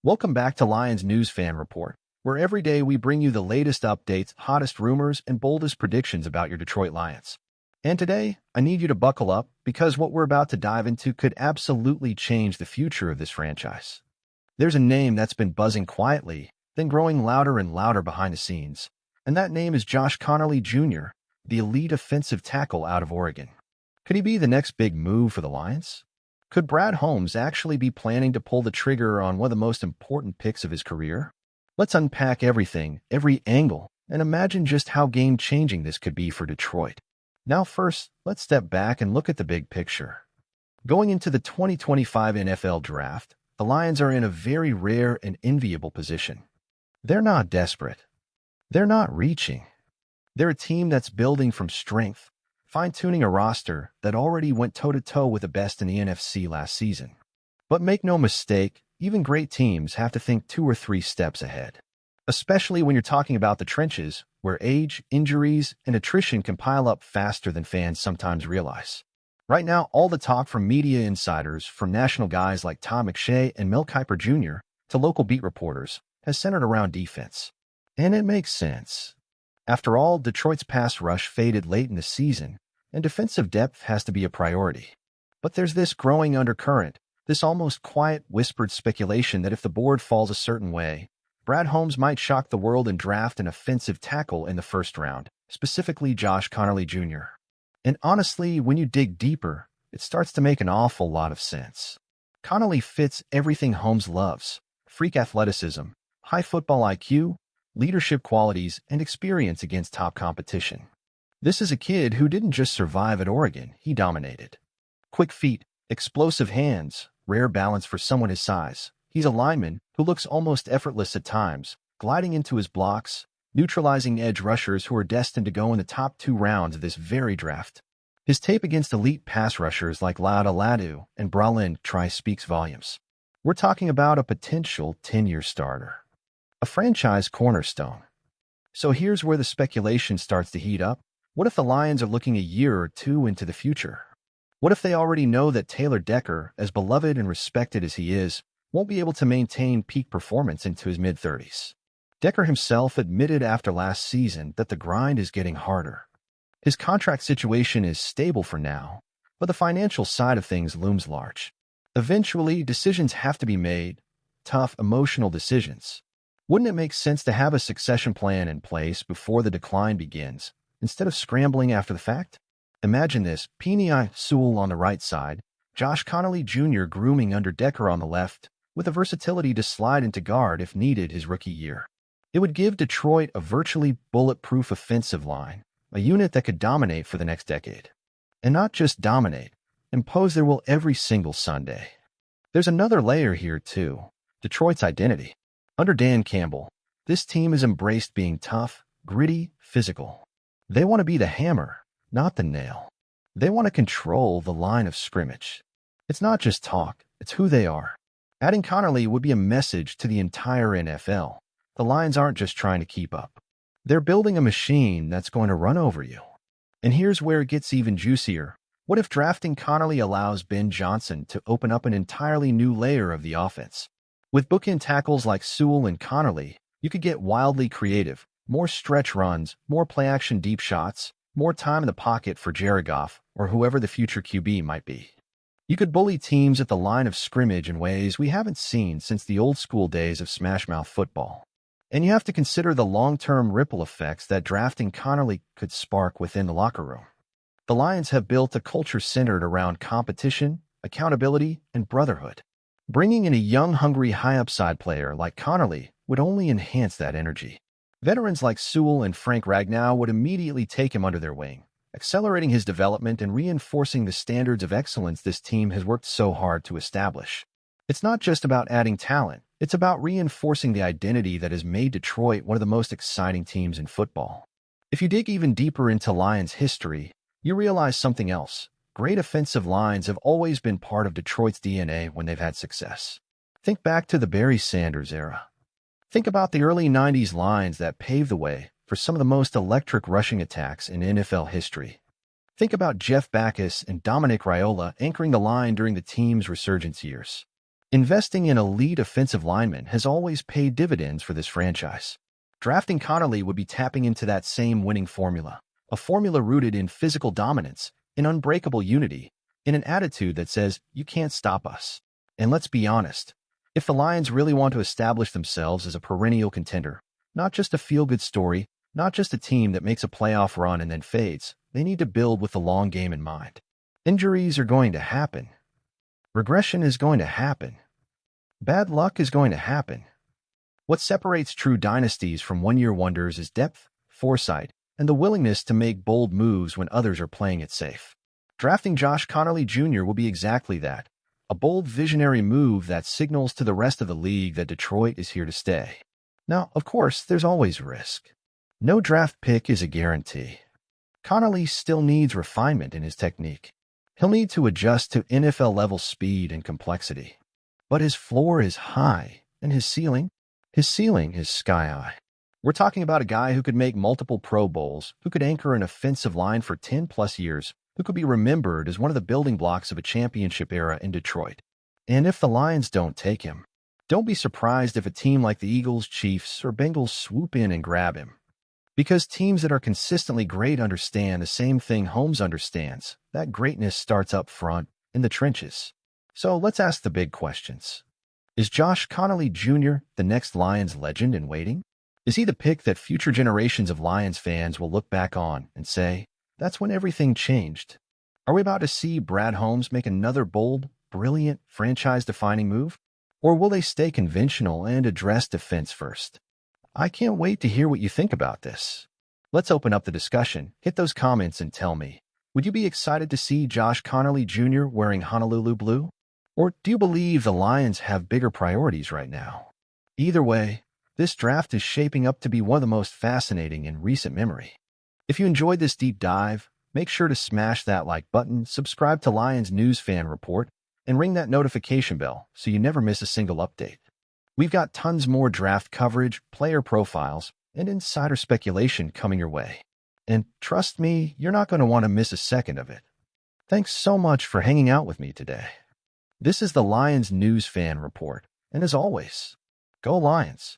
Welcome back to Lions News Fan Report, where every day we bring you the latest updates, hottest rumors, and boldest predictions about your Detroit Lions. And today, I need you to buckle up because what we're about to dive into could absolutely change the future of this franchise. There's a name that's been buzzing quietly, then growing louder and louder behind the scenes, and that name is Josh Conerly Jr., the elite offensive tackle out of Oregon. Could he be the next big move for the Lions? Could Brad Holmes actually be planning to pull the trigger on one of the most important picks of his career? Let's unpack everything, every angle, and imagine just how game-changing this could be for Detroit. Now first, let's step back and look at the big picture. Going into the 2025 NFL Draft, the Lions are in a very rare and enviable position. They're not desperate. They're not reaching. They're a team that's building from strength, fine-tuning a roster that already went toe-to-toe with the best in the NFC last season. But make no mistake, even great teams have to think 2 or 3 steps ahead. Especially when you're talking about the trenches, where age, injuries, and attrition can pile up faster than fans sometimes realize. Right now, all the talk from media insiders, from national guys like Tom McShay and Mel Kiper Jr., to local beat reporters, has centered around defense. And it makes sense. After all, Detroit's pass rush faded late in the season, and defensive depth has to be a priority. But there's this growing undercurrent, this almost quiet, whispered speculation that if the board falls a certain way, Brad Holmes might shock the world and draft an offensive tackle in the first round, specifically Josh Conerly Jr. And honestly, when you dig deeper, it starts to make an awful lot of sense. Conerly fits everything Holmes loves: freak athleticism, high football IQ, leadership qualities, and experience against top competition. This is a kid who didn't just survive at Oregon, he dominated. Quick feet, explosive hands, rare balance for someone his size. He's a lineman who looks almost effortless at times, gliding into his blocks, neutralizing edge rushers who are destined to go in the top 2 rounds of this very draft. His tape against elite pass rushers like Lauda Ladu and Bralin Tri speaks volumes. We're talking about a potential 10-year starter, a franchise cornerstone. So here's where the speculation starts to heat up. What if the Lions are looking a year or 2 into the future? What if they already know that Taylor Decker, as beloved and respected as he is, won't be able to maintain peak performance into his mid-30s? Decker himself admitted after last season that the grind is getting harder. His contract situation is stable for now, but the financial side of things looms large. Eventually, decisions have to be made, tough, emotional decisions. Wouldn't it make sense to have a succession plan in place before the decline begins, instead of scrambling after the fact? Imagine this: Penei Sewell on the right side, Josh Conerly Jr. grooming under Decker on the left, with the versatility to slide into guard if needed his rookie year. It would give Detroit a virtually bulletproof offensive line, a unit that could dominate for the next decade. And not just dominate, impose their will every single Sunday. There's another layer here too: Detroit's identity. Under Dan Campbell, this team has embraced being tough, gritty, physical. They want to be the hammer, not the nail. They want to control the line of scrimmage. It's not just talk, it's who they are. Adding Conerly would be a message to the entire NFL. The Lions aren't just trying to keep up. They're building a machine that's going to run over you. And here's where it gets even juicier. What if drafting Conerly allows Ben Johnson to open up an entirely new layer of the offense? With bookend tackles like Sewell and Conerly, you could get wildly creative. More stretch runs, more play-action deep shots, more time in the pocket for Jared Goff or whoever the future QB might be. You could bully teams at the line of scrimmage in ways we haven't seen since the old-school days of smash-mouth football. And you have to consider the long-term ripple effects that drafting Conerly could spark within the locker room. The Lions have built a culture centered around competition, accountability, and brotherhood. Bringing in a young, hungry, high-upside player like Conerly would only enhance that energy. Veterans like Sewell and Frank Ragnow would immediately take him under their wing, accelerating his development and reinforcing the standards of excellence this team has worked so hard to establish. It's not just about adding talent, it's about reinforcing the identity that has made Detroit one of the most exciting teams in football. If you dig even deeper into Lions history, you realize something else. Great offensive lines have always been part of Detroit's DNA when they've had success. Think back to the Barry Sanders era. Think about the early 90s lines that paved the way for some of the most electric rushing attacks in NFL history. Think about Jeff Backus and Dominic Raiola anchoring the line during the team's resurgence years. Investing in elite offensive linemen has always paid dividends for this franchise. Drafting Conerly would be tapping into that same winning formula, a formula rooted in physical dominance, in unbreakable unity, in an attitude that says, you can't stop us. And let's be honest, if the Lions really want to establish themselves as a perennial contender, not just a feel-good story, not just a team that makes a playoff run and then fades, they need to build with the long game in mind. Injuries are going to happen. Regression is going to happen. Bad luck is going to happen. What separates true dynasties from one-year wonders is depth, foresight, and the willingness to make bold moves when others are playing it safe. Drafting Josh Conerly Jr. will be exactly that, a bold visionary move that signals to the rest of the league that Detroit is here to stay. Now, of course, there's always risk. No draft pick is a guarantee. Conerly still needs refinement in his technique. He'll need to adjust to NFL-level speed and complexity. But his floor is high, and his ceiling is sky-high. We're talking about a guy who could make multiple Pro Bowls, who could anchor an offensive line for 10-plus years, who could be remembered as one of the building blocks of a championship era in Detroit. And if the Lions don't take him, don't be surprised if a team like the Eagles, Chiefs, or Bengals swoop in and grab him. Because teams that are consistently great understand the same thing Holmes understands, that greatness starts up front, in the trenches. So let's ask the big questions. Is Josh Conerly Jr. the next Lions legend in waiting? Is he the pick that future generations of Lions fans will look back on and say, that's when everything changed? Are we about to see Brad Holmes make another bold, brilliant, franchise-defining move? Or will they stay conventional and address defense first? I can't wait to hear what you think about this. Let's open up the discussion. Hit those comments and tell me, would you be excited to see Josh Conerly Jr. wearing Honolulu blue? Or do you believe the Lions have bigger priorities right now? Either way, this draft is shaping up to be one of the most fascinating in recent memory. If you enjoyed this deep dive, make sure to smash that like button, subscribe to Lions News Fan Report, and ring that notification bell so you never miss a single update. We've got tons more draft coverage, player profiles, and insider speculation coming your way. And trust me, you're not going to want to miss a second of it. Thanks so much for hanging out with me today. This is the Lions News Fan Report, and as always, go Lions!